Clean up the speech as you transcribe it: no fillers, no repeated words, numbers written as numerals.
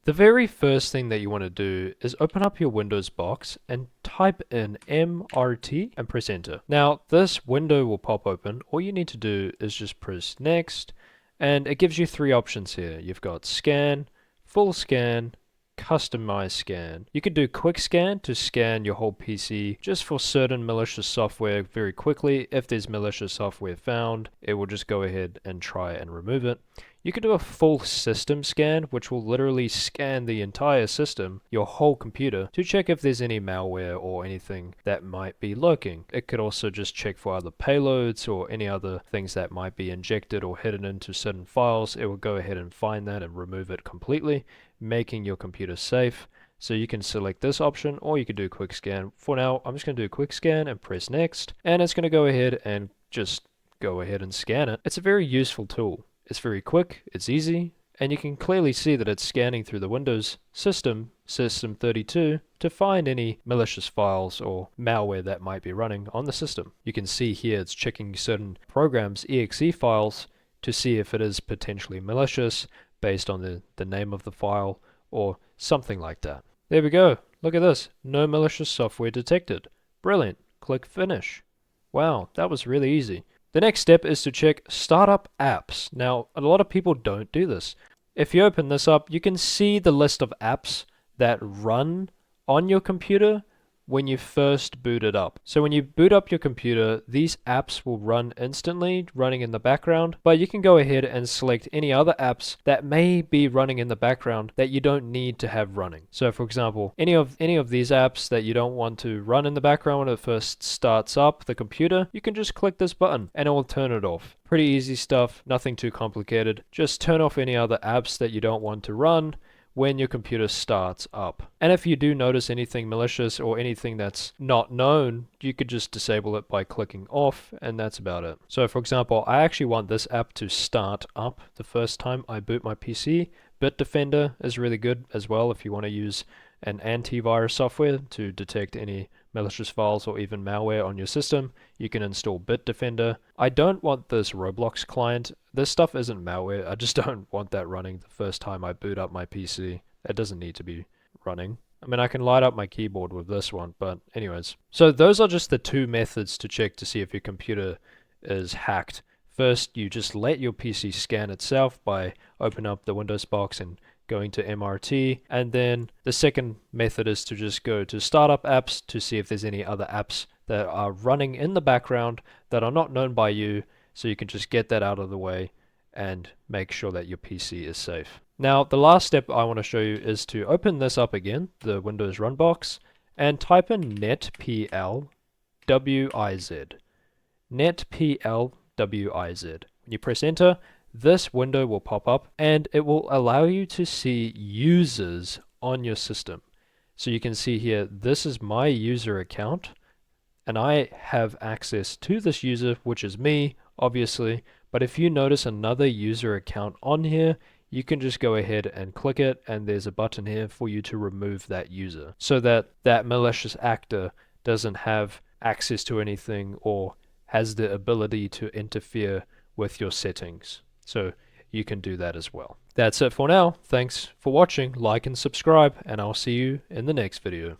The very first thing that you want to do is open up your Windows box and type in MRT and press enter. Now this window will pop open. All you need to do is just press next, and it gives you three options here. You've got scan, full scan, customize scan. You can do quick scan to scan your whole PC just for certain malicious software very quickly. If there's malicious software found, it will just go ahead and try and remove it. You can do a full system scan, which will literally scan the entire system, your whole computer, to check if there's any malware or anything that might be lurking. It could also just check for other payloads or any other things that might be injected or hidden into certain files. It will go ahead and find that and remove it completely, making your computer safe. So you can select this option, or you can do quick scan. For now, I'm just going to do quick scan and press next, and it's going to go ahead and just go ahead and scan it. It's a very useful tool. It's very quick, it's easy, and you can clearly see that it's scanning through the Windows system 32, to find any malicious files or malware that might be running on the system. You can see here it's checking certain programs' exe files to see if it is potentially malicious based on the name of the file or something like that. There we go. Look at this. No malicious software detected. Brilliant. Click finish. Wow, that was really easy. The next step is to check startup apps. Now, a lot of people don't do this. If you open this up, you can see the list of apps that run on your computer when you first boot it up. So when you boot up your computer, these apps will run instantly, running in the background, but you can go ahead and select any other apps that may be running in the background that you don't need to have running. So for example, any of these apps that you don't want to run in the background when it first starts up the computer, you can just click this button and it will turn it off. Pretty easy stuff, nothing too complicated. Just turn off any other apps that you don't want to run when your computer starts up. And if you do notice anything malicious or anything that's not known, you could just disable it by clicking off, and that's about it. So for example, I actually want this app to start up the first time I boot my PC. Bitdefender is really good as well if you want to use an antivirus software to detect any malicious files or even malware on your system. You can install Bitdefender. I don't want this Roblox client. This stuff isn't malware. I just don't want that running the first time I boot up my PC. It doesn't need to be running. I mean, I can light up my keyboard with this one, but anyways. So those are just the two methods to check to see if your computer is hacked. First, you just let your PC scan itself by opening up the Windows box and going to MRT, and then the second method is to just go to startup apps to see if there's any other apps that are running in the background that are not known by you, so you can just get that out of the way and make sure that your PC is safe. Now the last step I want to show you is to open this up again, the Windows Run box, and type in netplwiz. netplwiz. When you press enter, this window will pop up and it will allow you to see users on your system. So you can see here, this is my user account and I have access to this user, which is me, obviously. But if you notice another user account on here, you can just go ahead and click it, and there's a button here for you to remove that user so that that malicious actor doesn't have access to anything or has the ability to interfere with your settings. So you can do that as well. That's it for now. Thanks for watching. Like and subscribe, and I'll see you in the next video.